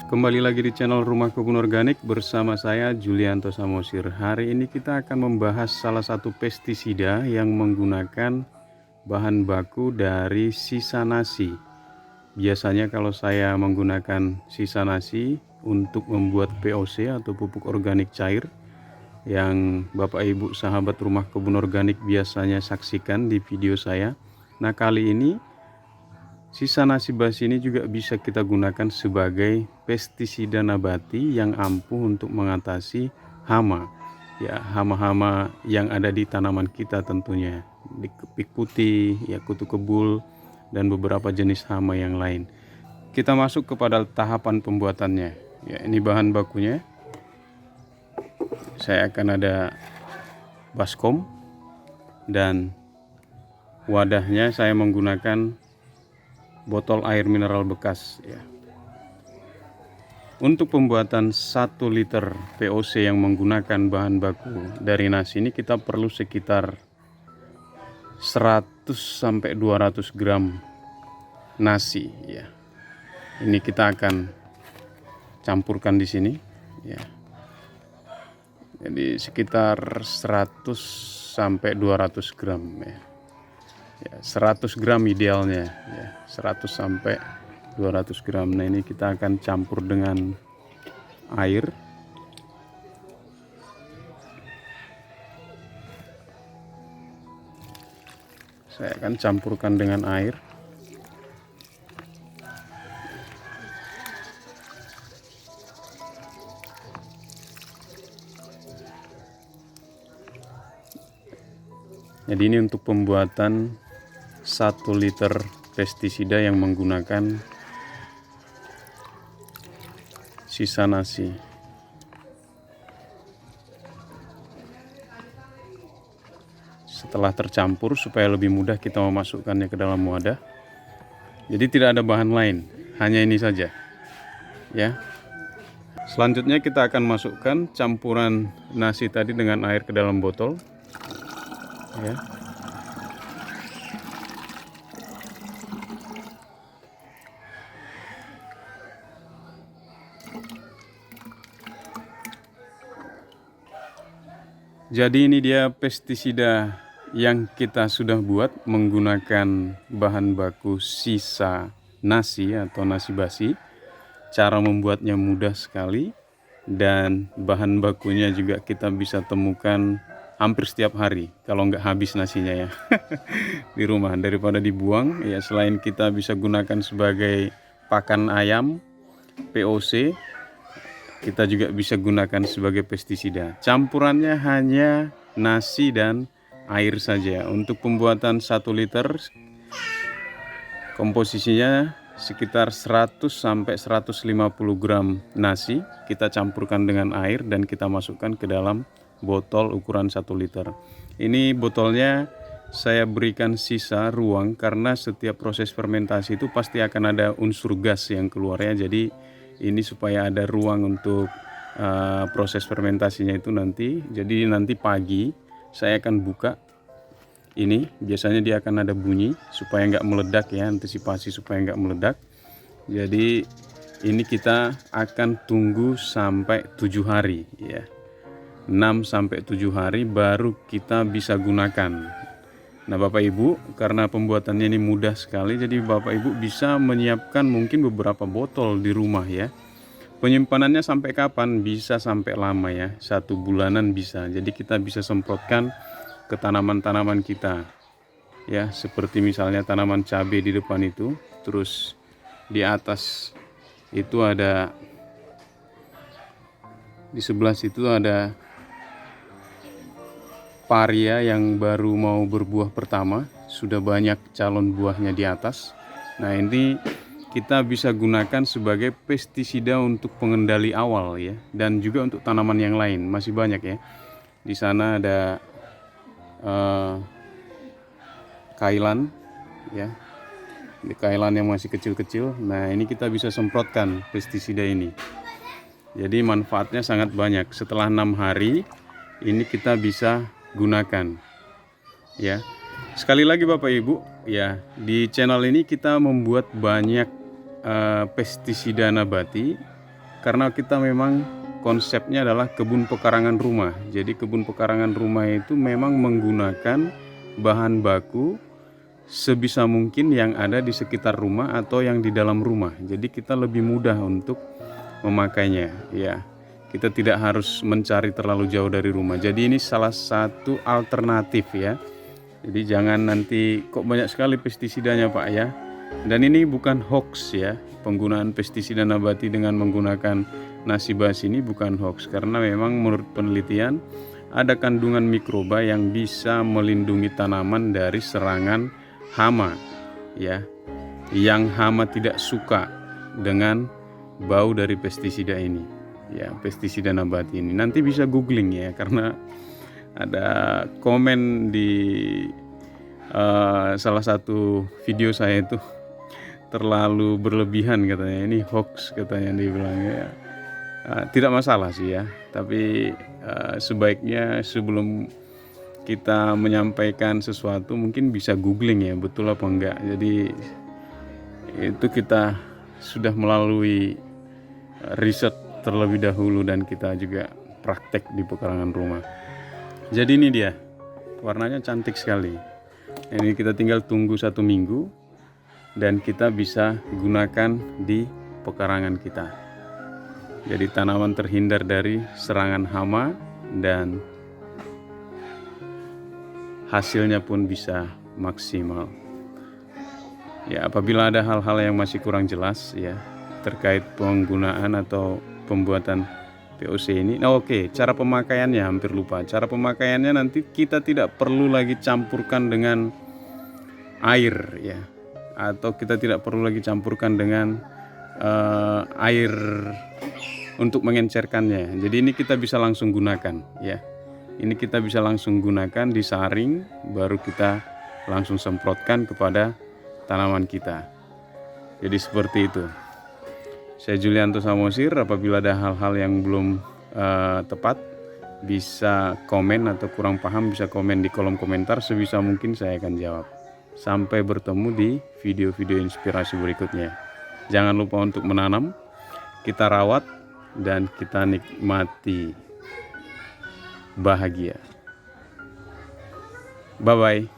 Kembali lagi di channel Rumah Kebun Organik bersama saya Julianto Samosir. Hari ini kita akan membahas salah satu pestisida yang menggunakan bahan baku dari sisa nasi. Biasanya kalau saya menggunakan sisa nasi untuk membuat POC atau pupuk organik cair yang Bapak Ibu sahabat Rumah Kebun Organik biasanya saksikan di video saya. Nah, kali ini sisa nasi basi ini juga bisa kita gunakan sebagai pestisida nabati yang ampuh untuk mengatasi hama. Ya, hama-hama yang ada di tanaman kita tentunya. Di kepik putih, ya kutu kebul, dan beberapa jenis hama yang lain. Kita masuk kepada tahapan pembuatannya. Ya, ini bahan bakunya. Saya akan ada baskom dan wadahnya saya menggunakan botol air mineral bekas ya. Untuk pembuatan 1 liter POC yang menggunakan bahan baku dari nasi ini kita perlu sekitar 100 sampai 200 gram nasi ya. Ini kita akan campurkan di sini ya. Jadi sekitar 100 sampai 200 gram ya. 100 gram idealnya ya, 100 sampai 200 gram. Nah, ini kita akan campur dengan air. Saya akan campurkan dengan air. Jadi ini untuk pembuatan 1 liter pestisida yang menggunakan sisa nasi. Setelah tercampur supaya lebih mudah kita memasukkannya ke dalam wadah. Jadi tidak ada bahan lain, hanya ini saja. Ya. Selanjutnya kita akan masukkan campuran nasi tadi dengan air ke dalam botol. Ya. Jadi ini dia pestisida yang kita sudah buat menggunakan bahan baku sisa nasi atau nasi basi. Cara membuatnya mudah sekali dan bahan bakunya juga kita bisa temukan hampir setiap hari kalau nggak habis nasinya ya di rumah. Daripada dibuang ya, selain kita bisa gunakan sebagai pakan ayam POC, kita juga bisa gunakan sebagai pestisida. Campurannya hanya nasi dan air saja. Untuk pembuatan 1 liter komposisinya sekitar 100 sampai 150 gram nasi. Kita campurkan dengan air dan kita masukkan ke dalam botol ukuran 1 liter. Ini botolnya saya berikan sisa ruang karena setiap proses fermentasi itu pasti akan ada unsur gas yang keluarnya. Jadi ini supaya ada ruang untuk proses fermentasinya itu nanti. Jadi nanti pagi saya akan buka ini. Biasanya dia akan ada bunyi supaya nggak meledak ya, antisipasi supaya nggak meledak. Jadi ini kita akan tunggu sampai 7 hari ya. 6 sampai 7 hari baru kita bisa gunakan. Nah, Bapak Ibu, karena pembuatannya ini mudah sekali, jadi Bapak Ibu bisa menyiapkan mungkin beberapa botol di rumah ya. Penyimpanannya sampai kapan? Bisa sampai lama ya, 1 bulanan bisa. Jadi kita bisa semprotkan ke tanaman-tanaman kita ya, seperti misalnya tanaman cabai di depan itu. Terus di atas itu ada, di sebelah situ ada paria yang baru mau berbuah pertama, sudah banyak calon buahnya di atas. Nah, ini kita bisa gunakan sebagai pestisida untuk pengendali awal ya, dan juga untuk tanaman yang lain masih banyak ya. Di sana ada kailan ya, di kailan yang masih kecil-kecil. Nah, ini kita bisa semprotkan pestisida ini. Jadi manfaatnya sangat banyak. Setelah 6 hari ini kita bisa gunakan ya. Sekali lagi Bapak Ibu ya, di channel ini kita membuat banyak pestisida nabati karena kita memang konsepnya adalah kebun pekarangan rumah. Jadi kebun pekarangan rumah itu memang menggunakan bahan baku sebisa mungkin yang ada di sekitar rumah atau yang di dalam rumah. Jadi kita lebih mudah untuk memakainya, ya. Kita tidak harus mencari terlalu jauh dari rumah. Jadi ini salah satu alternatif, ya. Jadi jangan nanti kok banyak sekali pestisidanya Pak, ya. Dan ini bukan hoax, ya. Penggunaan pestisida nabati dengan menggunakan nasi basi ini bukan hoax, karena memang menurut penelitian ada kandungan mikroba yang bisa melindungi tanaman dari serangan hama, ya. Yang hama tidak suka dengan bau dari pestisida ini, ya, pestisida nabati ini. Nanti bisa googling, ya, karena ada komen di salah satu video saya itu terlalu berlebihan katanya, ini hoax katanya, dibilang, ya. Tidak masalah sih, ya, tapi sebaiknya sebelum kita menyampaikan sesuatu mungkin bisa googling, ya, betul apa enggak. Jadi itu kita sudah melalui riset terlebih dahulu dan kita juga praktek di pekarangan rumah. Jadi ini dia, warnanya cantik sekali. Ini kita tinggal tunggu 1 minggu dan kita bisa gunakan di pekarangan kita. Jadi tanaman terhindar dari serangan hama dan hasilnya pun bisa maksimal. Ya, apabila ada hal-hal yang masih kurang jelas, ya, terkait penggunaan atau pembuatan POC ini. Nah, oke, cara pemakaiannya hampir lupa. Cara pemakaiannya nanti kita tidak perlu lagi campurkan dengan air, ya, atau kita tidak perlu lagi campurkan dengan air untuk mengencerkannya. Jadi ini kita bisa langsung gunakan, ya. Ini kita bisa langsung gunakan, disaring, baru kita langsung semprotkan kepada tanaman kita. Jadi seperti itu. Saya Julianto Samosir. Apabila ada hal-hal yang belum tepat, bisa komen, atau kurang paham bisa komen di kolom komentar. Sebisa mungkin saya akan jawab. Sampai bertemu di video-video inspirasi berikutnya. Jangan lupa untuk menanam, kita rawat, dan kita nikmati bahagia. Bye-bye.